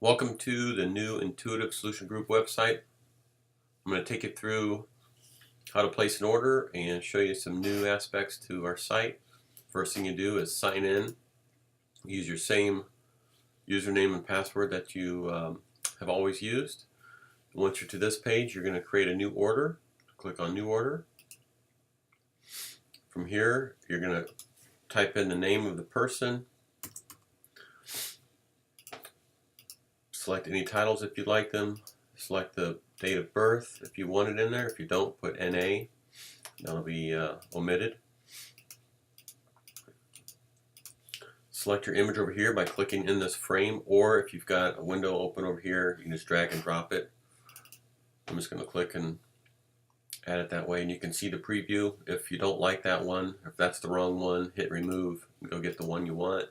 Welcome to the new Intuitive Solution Group website. I'm going to take you through how to place an order and show you some new aspects to our site. First thing you do is sign in. Use your same username and password that you have always used. Once you're to this page, you're going to create a new order. Click on New Order. From here, you're going to type in the name of the person. Select any titles if you'd like them. Select the date of birth if you want it in there. If you don't, put NA. That'll be omitted. Select your image over here by clicking in this frame, or if you've got a window open over here, you can just drag and drop it. I'm just going to click and add it that way, and you can see the preview. If you don't like that one, if that's the wrong one, hit remove and go get the one you want.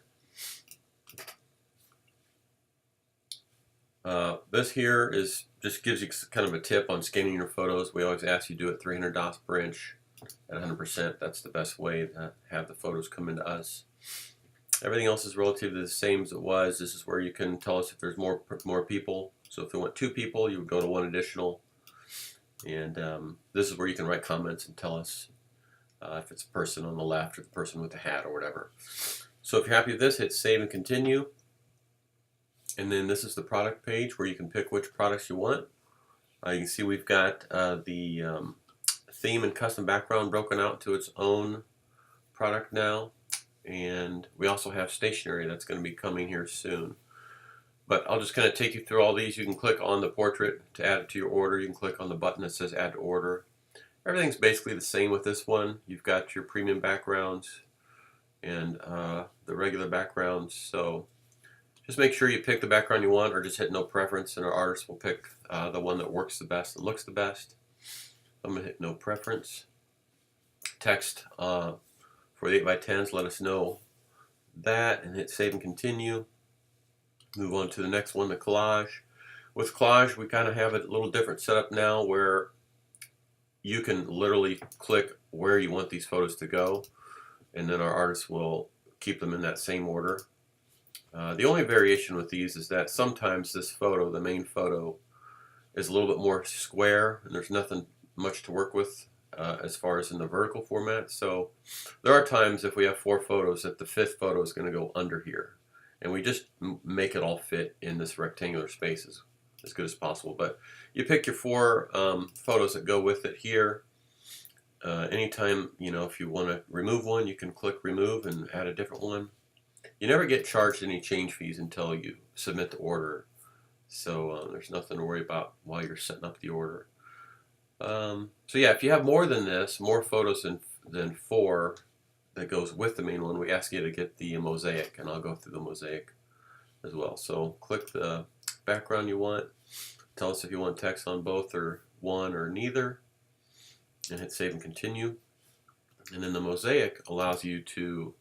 This here just gives you kind of a tip on scanning your photos. We always ask you to do it 300 dots per inch at 100%. That's the best way to have the photos come into us. Everything else is relatively the same as it was. This is where you can tell us if there's more people. So if you want 2 people, you would go to 1 additional. And this is where you can write comments and tell us if it's a person on the left or the person with the hat or whatever. So if you're happy with this, hit save and continue. And then this is the product page where you can pick which products you want. You can see we've got the theme and custom background broken out to its own product now. And we also have stationery that's going to be coming here soon. But I'll just kind of take you through all these. You can click on the portrait to add it to your order. You can click on the button that says add to order. Everything's basically the same with this one. You've got your premium backgrounds and the regular backgrounds. So just make sure you pick the background you want, or just hit no preference, and our artist will pick the one that works the best and looks the best. I'm going to hit no preference. Text for the 8x10s, let us know that, and hit save and continue. Move on to the next one, the collage. With collage, we kind of have a little different setup now where you can literally click where you want these photos to go, and then our artist will keep them in that same order. The only variation with these is that sometimes this photo, the main photo, is a little bit more square, and there's nothing much to work with as far as in the vertical format. So there are times if we have 4 photos that the 5th photo is going to go under here, and we just make it all fit in this rectangular space as good as possible. But you pick your 4 photos that go with it here. Anytime, if you want to remove one, you can click remove and add a different one. You never get charged any change fees until you submit the order, so there's nothing to worry about while you're setting up the order. So yeah, if you have more than this, more photos than 4 that goes with the main one, we ask you to get the mosaic, and I'll go through the mosaic as well. So click the background you want, tell us if you want text on both or one or neither, and hit save and continue. And then the mosaic allows you to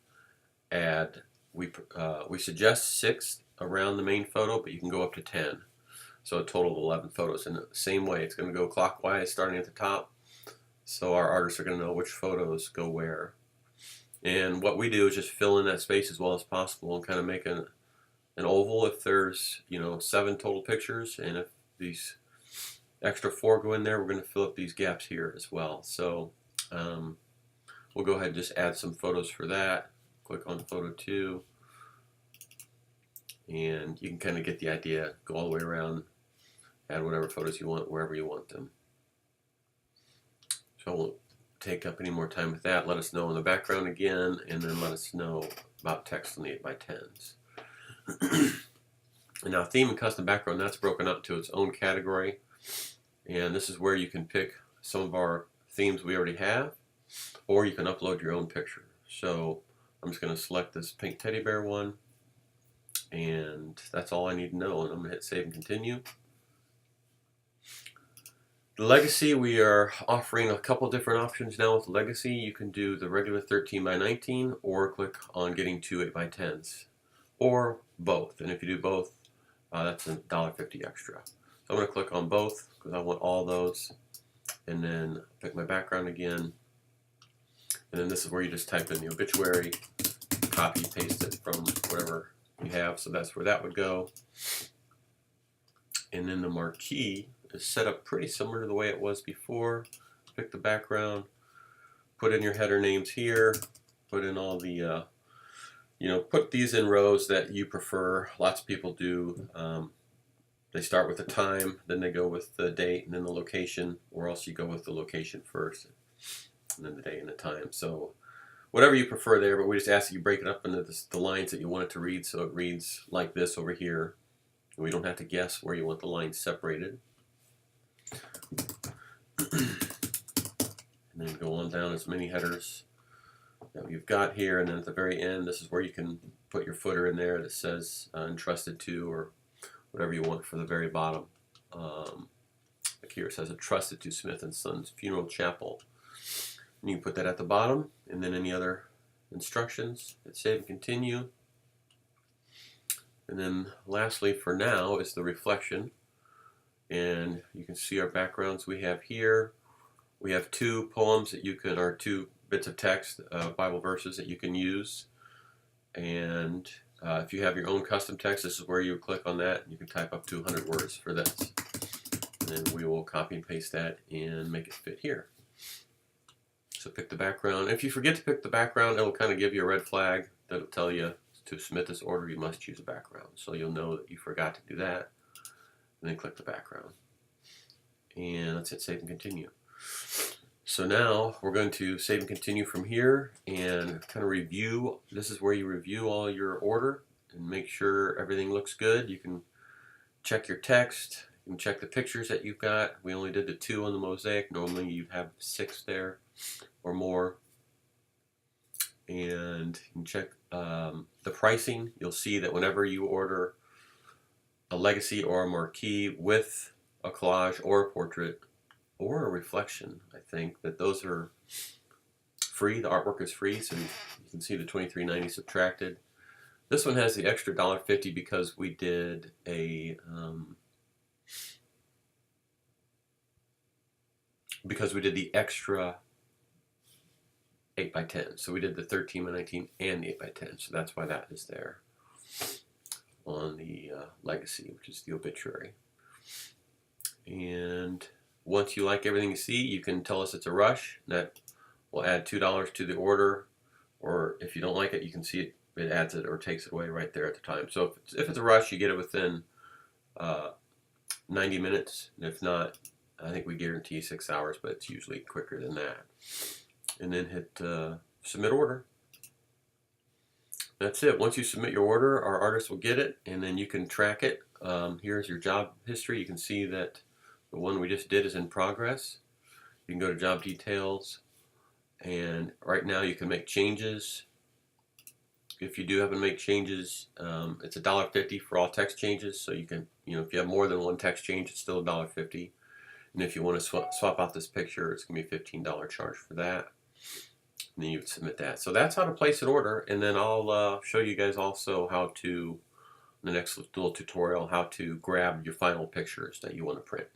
add, we suggest 6 around the main photo, but you can go up to 10. So a total of 11 photos. In the same way, it's going to go clockwise starting at the top. So our artists are going to know which photos go where. And what we do is just fill in that space as well as possible and kind of make an oval if there's 7 total pictures, and if these extra 4 go in there, we're going to fill up these gaps here as well. So we'll go ahead and just add some photos for that. Click on photo 2, and you can kind of get the idea. Go all the way around, add whatever photos you want wherever you want them. So I won't take up any more time with that. Let us know in the background again, and then let us know about text on the 8x10s. And now theme and custom background, that's broken up to its own category, and this is where you can pick some of our themes we already have, or you can upload your own picture. So I'm just going to select this pink teddy bear one, and that's all I need to know, and I'm going to hit save and continue. The legacy, we are offering a couple different options now with legacy. You can do the regular 13x19, or click on getting 2 8x10s, or both. And if you do both, that's $1.50 extra. So I'm going to click on both because I want all those, and then pick my background again. And then this is where you just type in the obituary, copy, paste it from whatever you have. So that's where that would go. And then the marquee is set up pretty similar to the way it was before. Pick the background, put in your header names here, put in all the, put these in rows that you prefer. Lots of people do. They start with the time, then they go with the date, and then the location, or else you go with the location first, and then the day and the time. So whatever you prefer there, but we just ask that you break it up into the lines that you want it to read, so it reads like this over here. We don't have to guess where you want the lines separated. And then go on down as many headers that you've got here, and then at the very end, this is where you can put your footer in there that says entrusted to, or whatever you want for the very bottom. Like here it says entrusted to Smith & Sons Funeral Chapel. And you can put that at the bottom, and then any other instructions. Hit save and continue. And then lastly for now is the reflection. And you can see our backgrounds we have here. We have 2 poems that you can, or 2 bits of text, Bible verses that you can use. And if you have your own custom text, this is where you click on that. You can type up to 100 words for this. And then we will copy and paste that and make it fit here. So pick the background. If you forget to pick the background, it'll kind of give you a red flag that'll tell you to submit this order, you must choose a background. So you'll know that you forgot to do that. And then click the background. And let's hit save and continue. So now we're going to save and continue from here and kind of review. This is where you review all your order and make sure everything looks good. You can check your text. You can check the pictures that you've got. We only did the 2 on the mosaic. Normally you have 6 there or more. And you can check the pricing. You'll see that whenever you order a legacy or a marquee with a collage or a portrait or a reflection, I think that those are free. The artwork is free, so you can see the $23.90 subtracted. This one has the extra $1.50 because we did a the extra 8x10. So we did the 13x19 and the 8x10. So that's why that is there on the legacy, which is the obituary. And once you like everything you see, you can tell us it's a rush. That will add $2 to the order. Or if you don't like it, you can see it adds it or takes it away right there at the time. So if it's a rush, you get it within 90 minutes. And if not, I think we guarantee 6 hours, but it's usually quicker than that. And then hit submit order. That's it. Once you submit your order, our artist will get it, and then you can track it. Here's your job history. You can see that the one we just did is in progress. You can go to job details, and right now you can make changes. If you do happen to make changes, it's $1.50 for all text changes. So you can, if you have more than one text change, it's still $1.50. And if you want to swap out this picture, it's going to be a $15 charge for that. And then you would submit that. So that's how to place an order. And then I'll show you guys also how to, in the next little tutorial, how to grab your final pictures that you want to print.